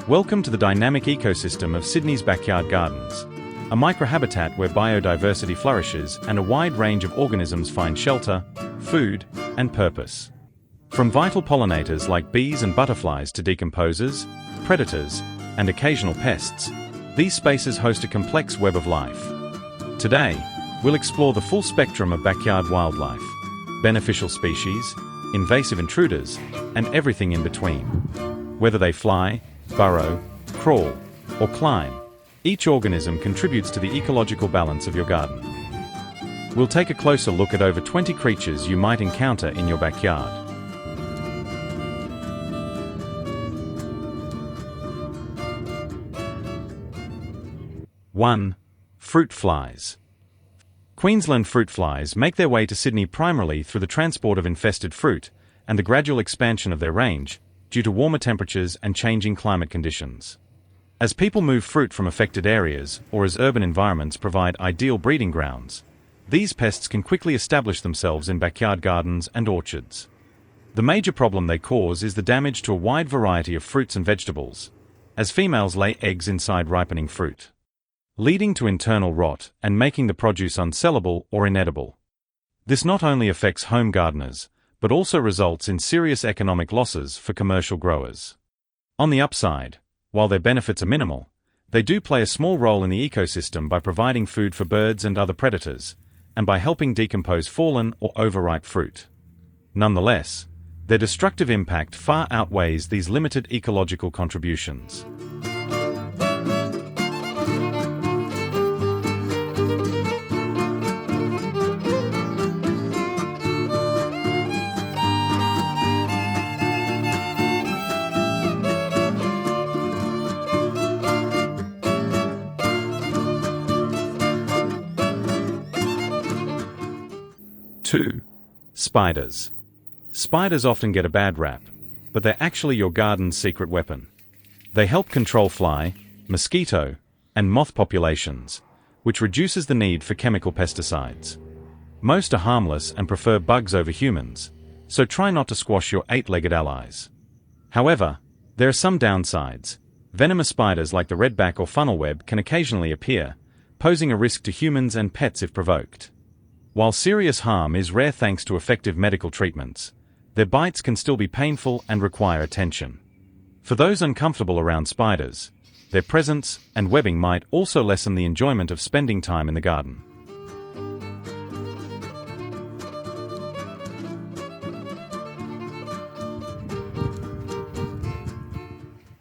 Welcome to the dynamic ecosystem of Sydney's backyard gardens, a microhabitat where biodiversity flourishes and a wide range of organisms find shelter, food, and purpose. From vital pollinators like bees and butterflies to decomposers, predators, and occasional pests, these spaces host a complex web of life. Today, we'll explore the full spectrum of backyard wildlife, beneficial species, invasive intruders, and everything in between. Whether they fly, burrow, crawl, or climb, each organism contributes to the ecological balance of your garden. We'll take a closer look at over 20 creatures you might encounter in your backyard. One, fruit flies. Queensland fruit flies make their way to Sydney primarily through the transport of infested fruit and the gradual expansion of their range due to warmer temperatures and changing climate conditions. As people move fruit from affected areas or as urban environments provide ideal breeding grounds, these pests can quickly establish themselves in backyard gardens and orchards. The major problem they cause is the damage to a wide variety of fruits and vegetables, as females lay eggs inside ripening fruit, leading to internal rot and making the produce unsellable or inedible. This not only affects home gardeners, but also results in serious economic losses for commercial growers. On the upside, while their benefits are minimal, they do play a small role in the ecosystem by providing food for birds and other predators, and by helping decompose fallen or overripe fruit. Nonetheless, their destructive impact far outweighs these limited ecological contributions. Two, spiders. Spiders often get a bad rap, but they're actually your garden's secret weapon. They help control fly, mosquito, and moth populations, which reduces the need for chemical pesticides. Most are harmless and prefer bugs over humans, so try not to squash your eight-legged allies. However, there are some downsides. Venomous spiders like the redback or funnelweb can occasionally appear, posing a risk to humans and pets if provoked. While serious harm is rare thanks to effective medical treatments, their bites can still be painful and require attention. For those uncomfortable around spiders, their presence and webbing might also lessen the enjoyment of spending time in the garden.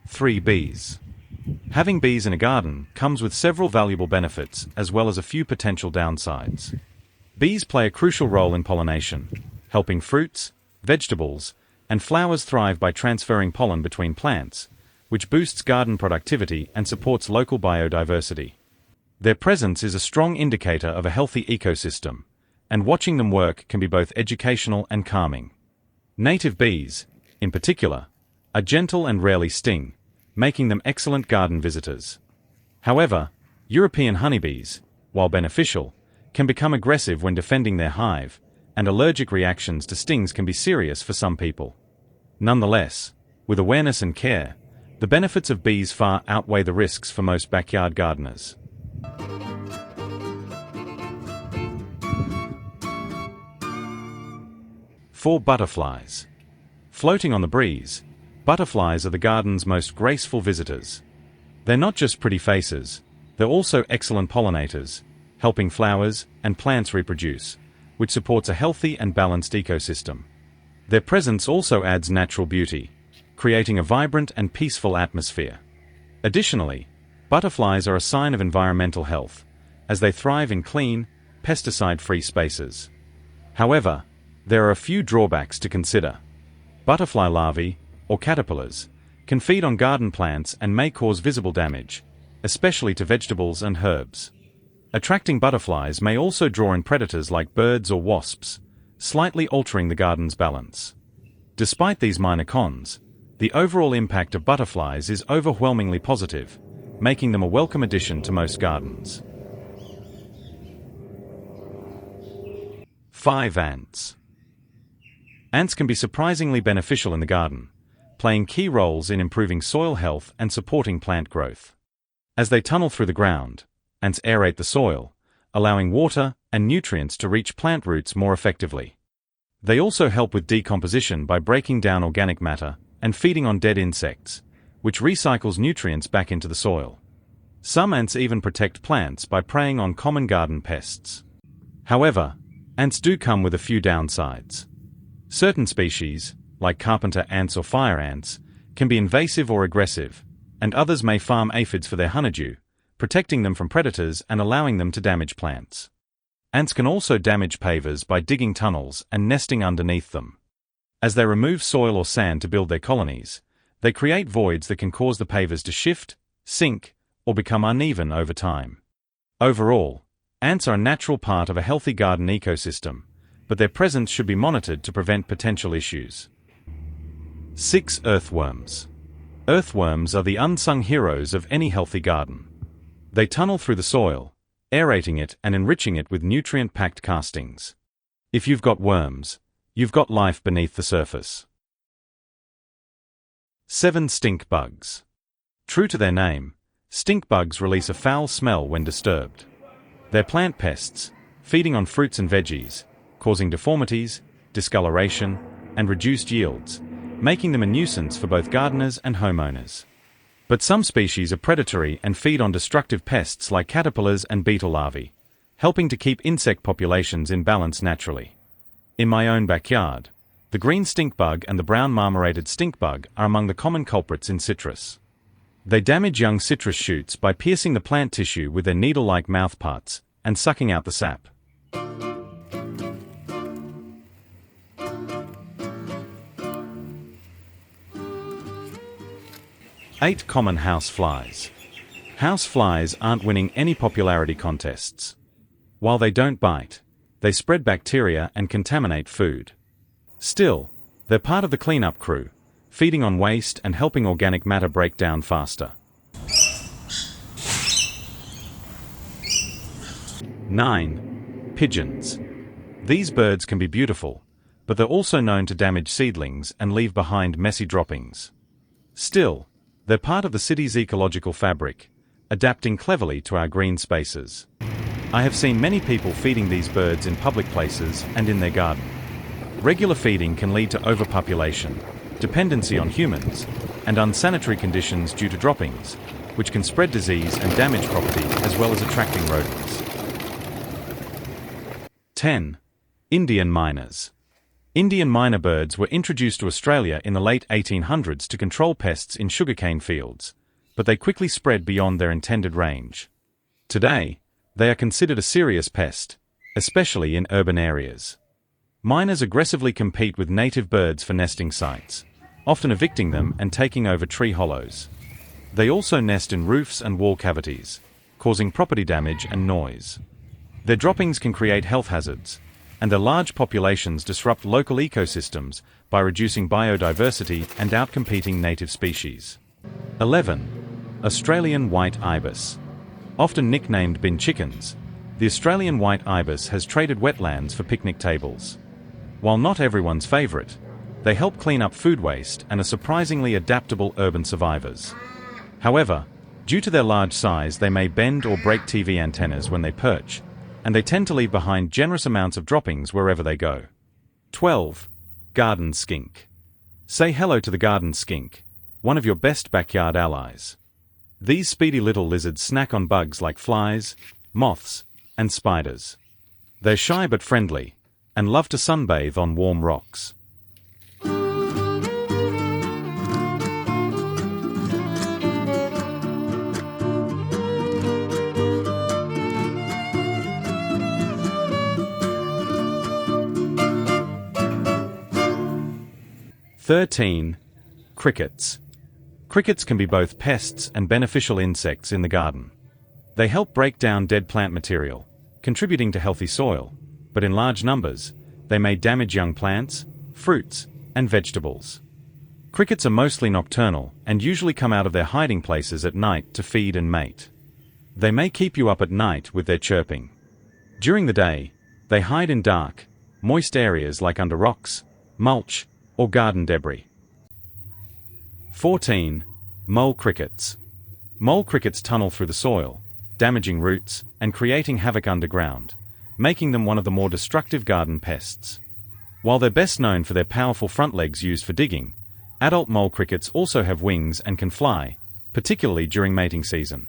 Three, bees. Having bees in a garden comes with several valuable benefits as well as a few potential downsides. Bees play a crucial role in pollination, helping fruits, vegetables, and flowers thrive by transferring pollen between plants, which boosts garden productivity and supports local biodiversity. Their presence is a strong indicator of a healthy ecosystem, and watching them work can be both educational and calming. Native bees, in particular, are gentle and rarely sting, making them excellent garden visitors. However, European honeybees, while beneficial, can become aggressive when defending their hive, and allergic reactions to stings can be serious for some people. Nonetheless, with awareness and care, the benefits of bees far outweigh the risks for most backyard gardeners. Four, butterflies. Floating on the breeze, butterflies are the garden's most graceful visitors. They're not just pretty faces, they're also excellent pollinators, helping flowers and plants reproduce, which supports a healthy and balanced ecosystem. Their presence also adds natural beauty, creating a vibrant and peaceful atmosphere. Additionally, butterflies are a sign of environmental health, as they thrive in clean, pesticide-free spaces. However, there are a few drawbacks to consider. Butterfly larvae, or caterpillars, can feed on garden plants and may cause visible damage, especially to vegetables and herbs. Attracting butterflies may also draw in predators like birds or wasps, slightly altering the garden's balance. Despite these minor cons, the overall impact of butterflies is overwhelmingly positive, making them a welcome addition to most gardens. 5, ants. Ants can be surprisingly beneficial in the garden, playing key roles in improving soil health and supporting plant growth. As they tunnel through the ground, ants aerate the soil, allowing water and nutrients to reach plant roots more effectively. They also help with decomposition by breaking down organic matter and feeding on dead insects, which recycles nutrients back into the soil. Some ants even protect plants by preying on common garden pests. However, ants do come with a few downsides. Certain species, like carpenter ants or fire ants, can be invasive or aggressive, and others may farm aphids for their honeydew, protecting them from predators and allowing them to damage plants. Ants can also damage pavers by digging tunnels and nesting underneath them. As they remove soil or sand to build their colonies, they create voids that can cause the pavers to shift, sink, or become uneven over time. Overall, ants are a natural part of a healthy garden ecosystem, but their presence should be monitored to prevent potential issues. 6. Earthworms. Earthworms are the unsung heroes of any healthy garden. They tunnel through the soil, aerating it and enriching it with nutrient-packed castings. If you've got worms, you've got life beneath the surface. 7. Stink bugs. True to their name, stink bugs release a foul smell when disturbed. They're plant pests, feeding on fruits and veggies, causing deformities, discoloration, and reduced yields, making them a nuisance for both gardeners and homeowners. But some species are predatory and feed on destructive pests like caterpillars and beetle larvae, helping to keep insect populations in balance naturally. In my own backyard, the green stink bug and the brown marmorated stink bug are among the common culprits in citrus. They damage young citrus shoots by piercing the plant tissue with their needle-like mouthparts and sucking out the sap. 8. Common house flies. House flies aren't winning any popularity contests. While they don't bite, they spread bacteria and contaminate food. Still, they're part of the cleanup crew, feeding on waste and helping organic matter break down faster. 9. Pigeons. These birds can be beautiful, but they're also known to damage seedlings and leave behind messy droppings. Still, they're part of the city's ecological fabric, adapting cleverly to our green spaces. I have seen many people feeding these birds in public places and in their garden. Regular feeding can lead to overpopulation, dependency on humans, and unsanitary conditions due to droppings, which can spread disease and damage property as well as attracting rodents. 10. Indian miners. Indian miner birds were introduced to Australia in the late 1800s to control pests in sugarcane fields, but they quickly spread beyond their intended range. Today, they are considered a serious pest, especially in urban areas. Miners aggressively compete with native birds for nesting sites, often evicting them and taking over tree hollows. They also nest in roofs and wall cavities, causing property damage and noise. Their droppings can create health hazards, and their large populations disrupt local ecosystems by reducing biodiversity and outcompeting native species. 11. Australian white ibis. Often nicknamed bin chickens, the Australian white ibis has traded wetlands for picnic tables. While not everyone's favorite, they help clean up food waste and are surprisingly adaptable urban survivors. However, due to their large size, they may bend or break TV antennas when they perch, and they tend to leave behind generous amounts of droppings wherever they go. 12. Garden skink. Say hello to the garden skink, one of your best backyard allies. These speedy little lizards snack on bugs like flies, moths, and spiders. They're shy but friendly, and love to sunbathe on warm rocks. (13) Crickets. Crickets can be both pests and beneficial insects in the garden. They help break down dead plant material, contributing to healthy soil, but in large numbers, they may damage young plants, fruits, and vegetables. Crickets are mostly nocturnal and usually come out of their hiding places at night to feed and mate. They may keep you up at night with their chirping. During the day, they hide in dark, moist areas like under rocks, mulch, or garden debris. 14. Mole crickets. Mole crickets tunnel through the soil, damaging roots and creating havoc underground, making them one of the more destructive garden pests. While they're best known for their powerful front legs used for digging, adult mole crickets also have wings and can fly, particularly during mating season.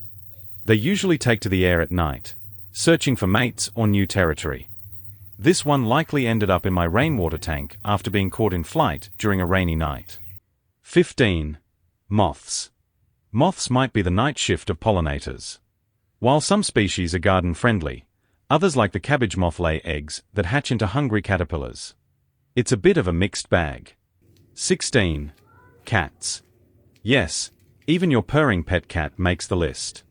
They usually take to the air at night, searching for mates or new territory. This one likely ended up in my rainwater tank after being caught in flight during a rainy night. 15. Moths. Moths might be the night shift of pollinators. While some species are garden-friendly, others like the cabbage moth lay eggs that hatch into hungry caterpillars. It's a bit of a mixed bag. 16. Cats. Yes, even your purring pet cat makes the list.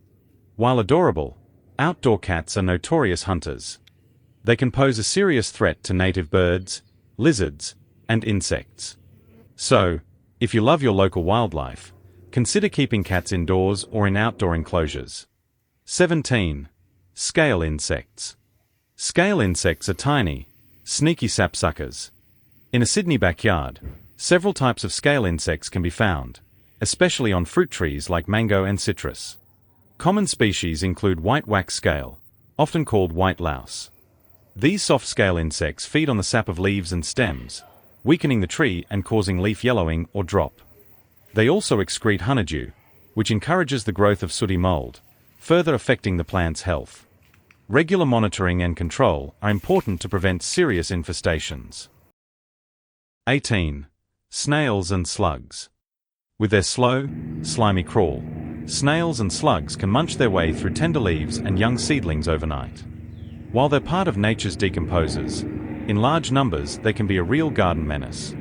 While adorable, outdoor cats are notorious hunters. They can pose a serious threat to native birds, lizards, and insects. So, if you love your local wildlife, consider keeping cats indoors or in outdoor enclosures. 17. Scale insects. Scale insects are tiny, sneaky sapsuckers. In a Sydney backyard, several types of scale insects can be found, especially on fruit trees like mango and citrus. Common species include white wax scale, often called white louse. These soft scale insects feed on the sap of leaves and stems, weakening the tree and causing leaf yellowing or drop. They also excrete honeydew, which encourages the growth of sooty mold, further affecting the plant's health. Regular monitoring and control are important to prevent serious infestations. 18. Snails and slugs. With their slow, slimy crawl, snails and slugs can munch their way through tender leaves and young seedlings overnight. While they're part of nature's decomposers, in large numbers they can be a real garden menace.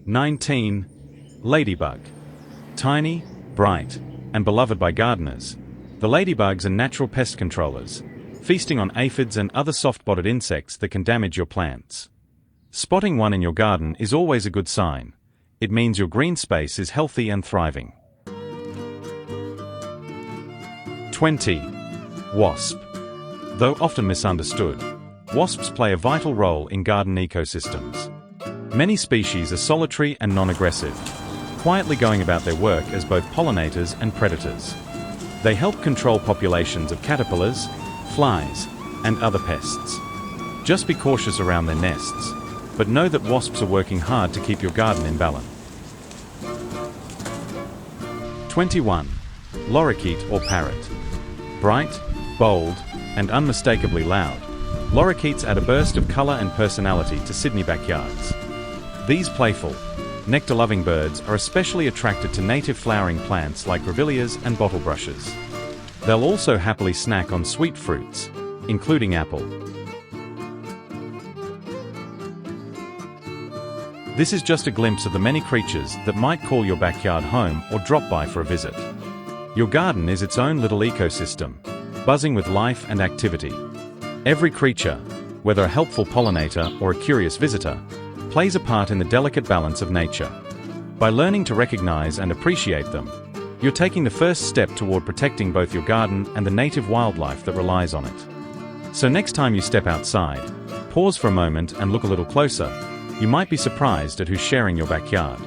(19) Ladybug. Tiny, bright, and beloved by gardeners, the ladybugs are natural pest controllers, feasting on aphids and other soft-bodied insects that can damage your plants. Spotting one in your garden is always a good sign. It means your green space is healthy and thriving. 20. Wasp. Though often misunderstood, wasps play a vital role in garden ecosystems. Many species are solitary and non-aggressive, quietly going about their work as both pollinators and predators. They help control populations of caterpillars, flies, and other pests. Just be cautious around their nests, but know that wasps are working hard to keep your garden in balance. 21. Lorikeet or parrot. Bright, bold, and unmistakably loud, lorikeets add a burst of colour and personality to Sydney backyards. These playful, nectar-loving birds are especially attracted to native flowering plants like grevilleas and bottlebrushes. They'll also happily snack on sweet fruits, including apple. This is just a glimpse of the many creatures that might call your backyard home or drop by for a visit. Your garden is its own little ecosystem, buzzing with life and activity. Every creature, whether a helpful pollinator or a curious visitor, plays a part in the delicate balance of nature. By learning to recognize and appreciate them, you're taking the first step toward protecting both your garden and the native wildlife that relies on it. So next time you step outside, pause for a moment and look a little closer. You might be surprised at who's sharing your backyard.